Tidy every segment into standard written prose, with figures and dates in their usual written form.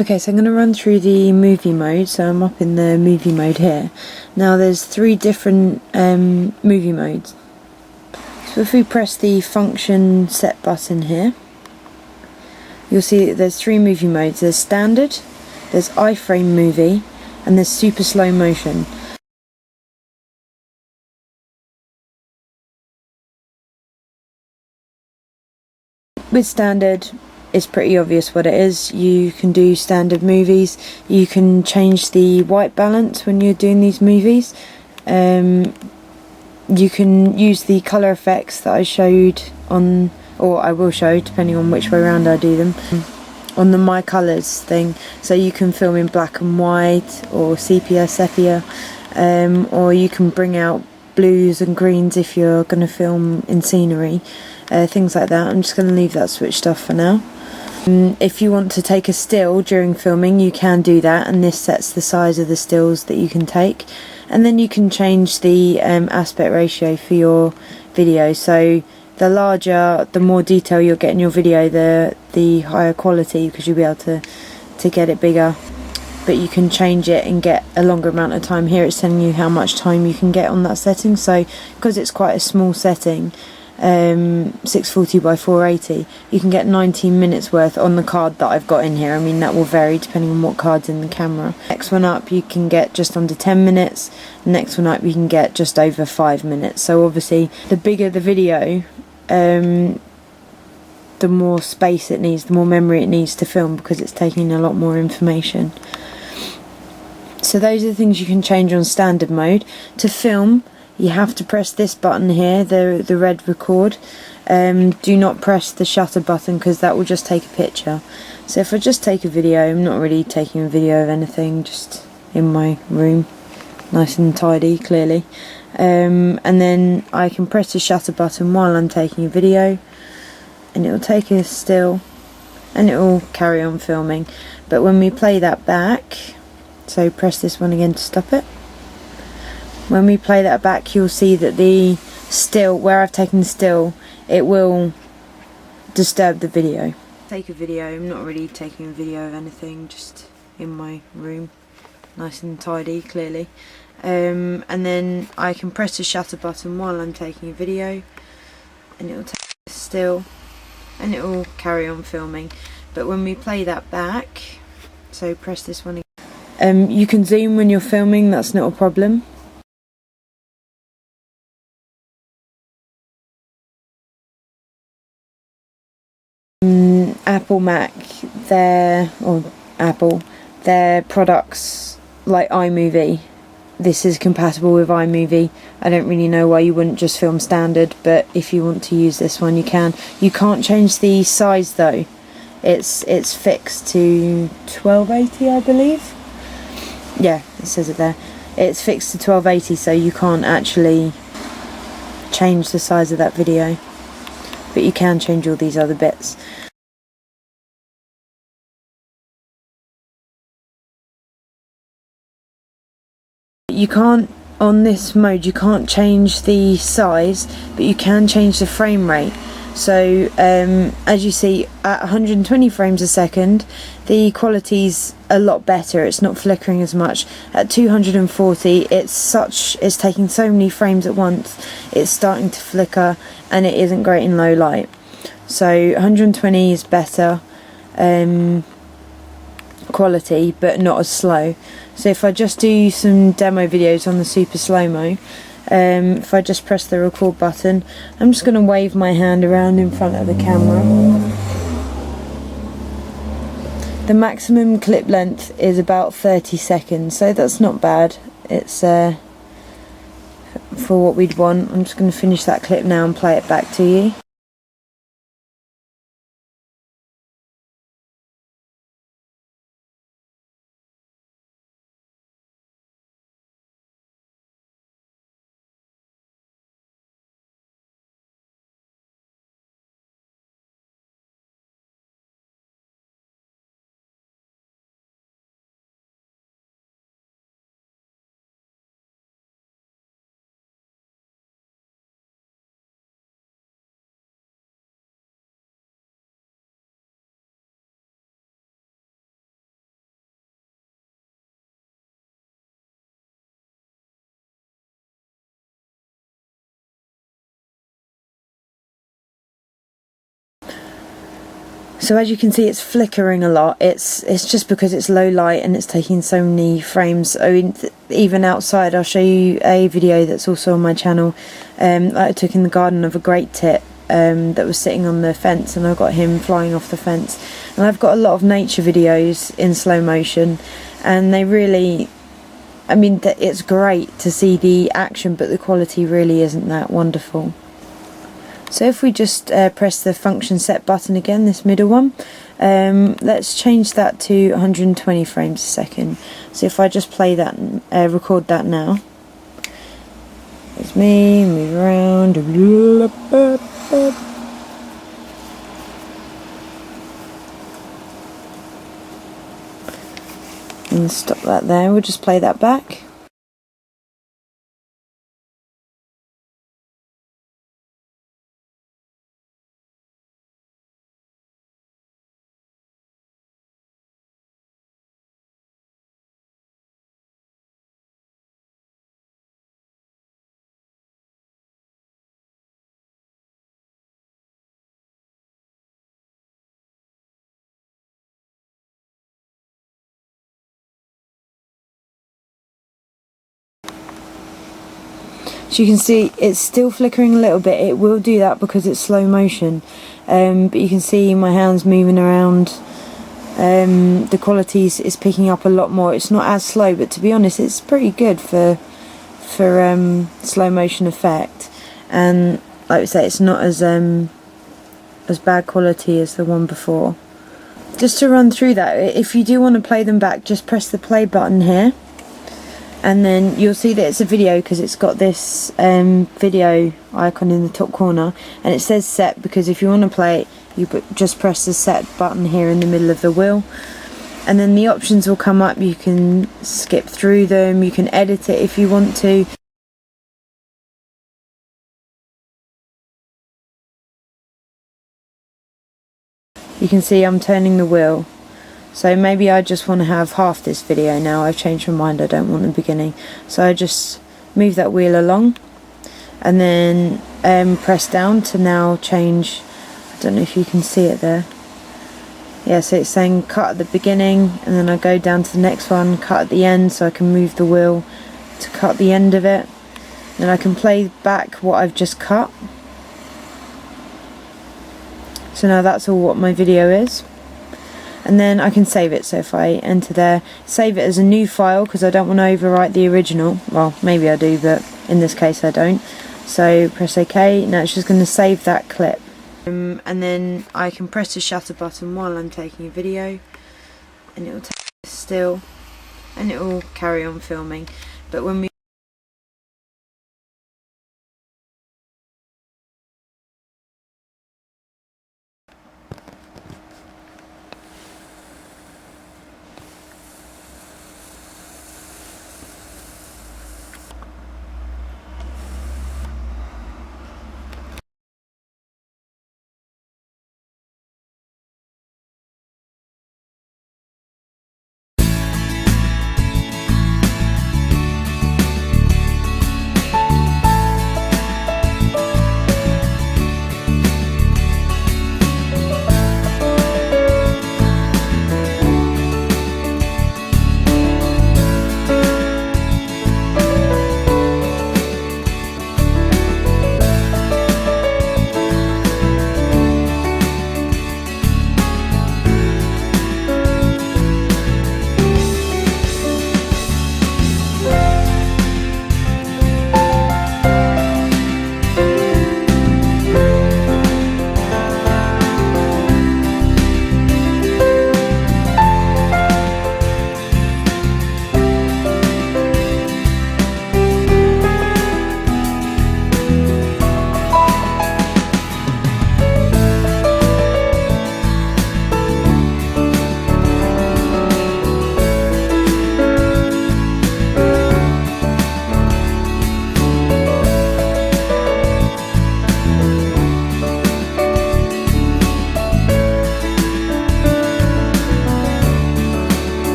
Okay, so I'm going to run through the movie mode. So I'm up in the movie mode here. Now there's 3 different movie modes. So if we press the function set button here, you'll see that there's 3 movie modes. There's standard, there's iframe movie, and there's super slow motion. With standard, it's pretty obvious what it is. You can do standard movies. You can change the white balance when you're doing these movies. You can use the colour effects that I showed on, or I will show depending on which way around I do them, on the My Colours thing. So you can film in black and white or sepia, or you can bring out blues and greens if you're going to film in scenery, things like that. I'm just going to leave that switched off for now. If you want to take a still during filming, you can do that, and this sets the size of the stills that you can take. And then you can change the aspect ratio for your video. So the larger, the more detail you'll get in your video, the higher quality, because you'll be able to get it bigger. But you can change it and get a longer amount of time. Here it's telling you how much time you can get on that setting. So because it's quite a small setting, 640 by 480, you can get 19 minutes worth on the card that I've got in here. I mean, that will vary depending on what card's in the camera. Next one up you can get just under 10 minutes. Next one up you can get just over 5 minutes. So obviously the bigger the video, the more space it needs, the more memory it needs to film, because it's taking a lot more information. So those are the things you can change on standard mode. To film, you have to press this button here, the red record. Do not press the shutter button, because that will just take a picture. So if I just take a video, I'm not really taking a video of anything, just in my room, nice and tidy, clearly. And then I can press the shutter button while I'm taking a video, and it will take a still, and it will carry on filming. But when we play that back, so press this one again to stop it. When we play that back, you'll see that the still, where I've taken the still, it will disturb the video. Take a video, I'm not really taking a video of anything, just in my room, nice and tidy, clearly. And then I can press the shutter button while I'm taking a video, and it will take a still, and it will carry on filming. But when we play that back, so press this one again. You can zoom when you're filming, that's not a problem. Apple Mac, their products like iMovie, this is compatible with iMovie. I don't really know why you wouldn't just film standard, but if you want to use this one you can. You can't change the size though. It's fixed to 1280, I believe. Yeah, it says it there. It's fixed to 1280, so you can't actually change the size of that video, but you can change all these other bits. You can't, on this mode, you can't change the size, but you can change the frame rate. So as you see, at 120 frames a second, the quality's a lot better. It's not flickering as much. At 240, it's taking so many frames at once, it's starting to flicker, and it isn't great in low light. So 120 is better quality, but not as slow. So if I just do some demo videos on the super slow-mo, if I just press the record button, I'm just going to wave my hand around in front of the camera. The maximum clip length is about 30 seconds, so that's not bad. It's for what we'd want. I'm just going to finish that clip now and play it back to you. So as you can see, it's flickering a lot. It's just because it's low light and it's taking so many frames. I mean, even outside, I'll show you a video that's also on my channel that I took in the garden of a great tit that was sitting on the fence, and I got him flying off the fence. And I've got a lot of nature videos in slow motion, and they really, I mean, it's great to see the action, but the quality really isn't that wonderful. So if we just press the function set button again, this middle one, let's change that to 120 frames a second. So if I just play that, record that now. It's me, move around. And stop that there, we'll just play that back. So you can see it's still flickering a little bit. It will do that because it's slow motion, but you can see my hands moving around. The quality is picking up a lot more. It's not as slow, but to be honest, it's pretty good for slow motion effect. And like I say, it's not as bad quality as the one before. Just to run through that, if you do want to play them back, just press the play button here. And then you'll see that it's a video because it's got this video icon in the top corner, and it says set because if you want to play it, you just press the set button here in the middle of the wheel, and then the options will come up. You can skip through them, you can edit it if you want to. You can see I'm turning the wheel. So maybe I just want to have half this video now. I've changed my mind, I don't want the beginning. So I just move that wheel along and then press down to now change. I don't know if you can see it there. Yeah, so it's saying cut at the beginning, and then I go down to the next one, cut at the end, so I can move the wheel to cut the end of it. Then I can play back what I've just cut. So now that's all what my video is. And then I can save it. So if I enter there, save it as a new file because I don't want to overwrite the original. Well, maybe I do, but in this case I don't. So press OK. Now it's just going to save that clip. And then I can press the shutter button while I'm taking a video, and it will take still, and it will carry on filming. But when we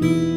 you.